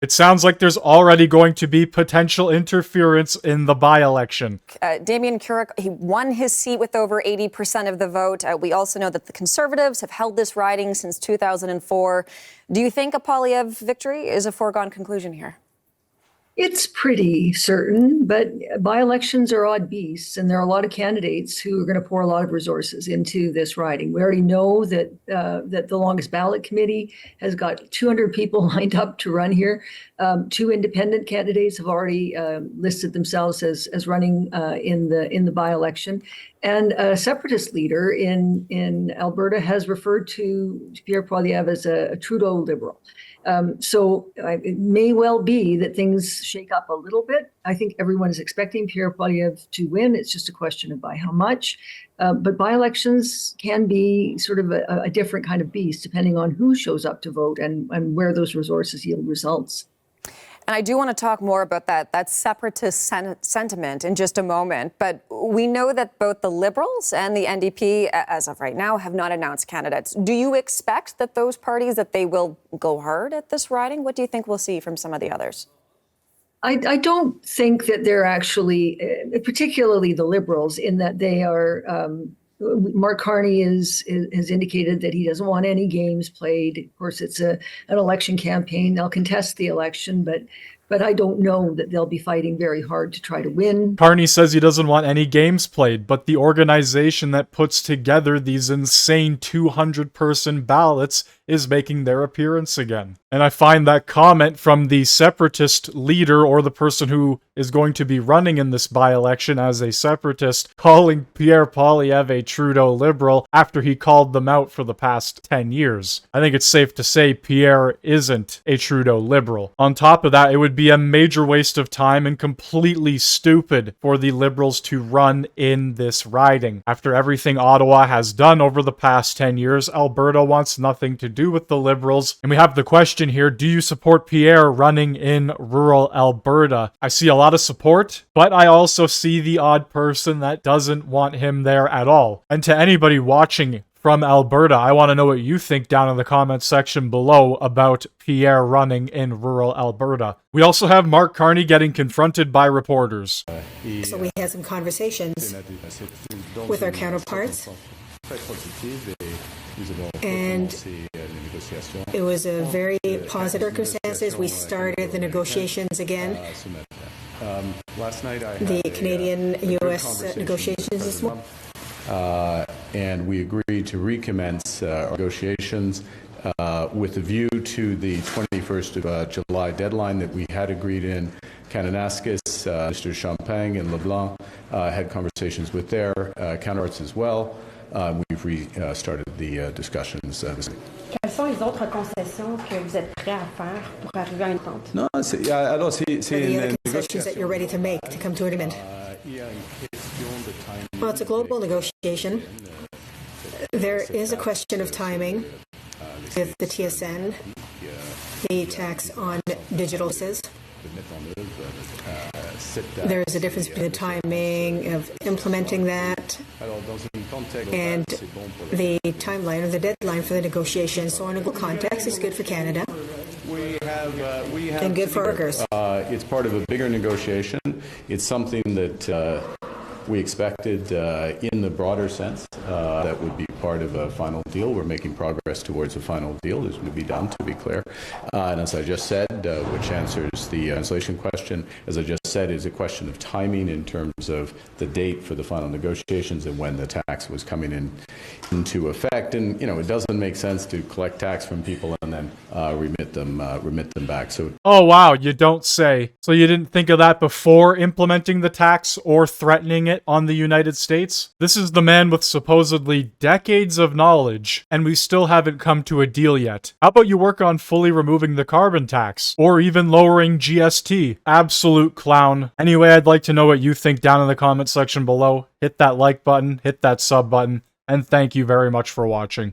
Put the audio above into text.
It sounds like there's already going to be potential interference in the by-election. Damian Keurig, he won his seat with over 80% of the vote. We also know that the Conservatives have held this riding since 2004. Do you think a Poilievre victory is a foregone conclusion here? It's pretty certain, but by-elections are odd beasts, and there are a lot of candidates who are going to pour a lot of resources into this riding. We already know that the longest ballot committee has got 200 people lined up to run here. Two independent candidates have already listed themselves as running in the by-election, and a separatist leader in Alberta has referred to Pierre Poilievre as a Trudeau liberal. So it may well be that things shake up a little bit. I think everyone is expecting Pierre Poilievre to win. It's just a question of by how much. But by-elections can be sort of a different kind of beast, depending on who shows up to vote and where those resources yield results. And I do want to talk more about that separatist sentiment in just a moment. But we know that both the Liberals and the NDP, as of right now, have not announced candidates. Do you expect that those parties, that they will go hard at this riding? What do you think we'll see from some of the others? I don't think that they're actually, particularly the Liberals, in that they are. Mark Carney has indicated that he doesn't want any games played. Of course, it's an election campaign. They'll contest the election, but I don't know that they'll be fighting very hard to try to win. Carney says he doesn't want any games played, but the organization that puts together these insane 200-person ballots is making their appearance again. And I find that comment from the separatist leader, or the person who is going to be running in this by-election as a separatist, calling Pierre Poilievre a Trudeau liberal after he called them out for the past 10 years. I think it's safe to say Pierre isn't a Trudeau liberal. On top of that, it would be a major waste of time and completely stupid for the Liberals to run in this riding. After everything Ottawa has done over the past 10 years, Alberta wants nothing to do with the Liberals. And we have the question here, do you support Pierre running in rural Alberta? I see a lot of support, but I also see the odd person that doesn't want him there at all. And to anybody watching from Alberta, I want to know what you think down in the comments section below about Pierre running in rural Alberta. We also have Mark Carney getting confronted by reporters. So we had some conversations with our counterparts, and it was a very positive circumstances. We started the negotiations again. The Canadian-U.S. negotiations this morning. And we agreed to recommence our negotiations with a view to the 21st of July deadline that we had agreed in. Kananaskis, Mr. Champagne and LeBlanc had conversations with their counterparts as well. We've restarted the discussions this week. Quelles sont les autres concessions que vous êtes prêts à faire pour arriver à une entente? Non, c'est the other concessions that you're ready to make to come to an agreement. Well, it's a global negotiation. There is a question of timing with the TSN, the tax on digital services. There is a difference between the timing of implementing that and the timeline or the deadline for the negotiation. So in a global context, it's good for Canada and good for workers. It's part of a bigger negotiation. It's something that we expected in the broader sense that would be part of a final deal. We're making progress towards a final deal. This would be done, to be clear. And as I just said, which answers the translation question, as I just said, is a question of timing in terms of the date for the final negotiations and when the tax was coming into effect. And, you know, it doesn't make sense to collect tax from people and then remit them back. So, oh, wow, you don't say. So you didn't think of that before implementing the tax or threatening it on the United States? This is the man with supposedly decades of knowledge, and we still haven't come to a deal yet. How about you work on fully removing the carbon tax, or even lowering GST? Absolute clown. Anyway, I'd like to know what you think down in the comment section below. Hit that like button, hit that sub button, and thank you very much for watching.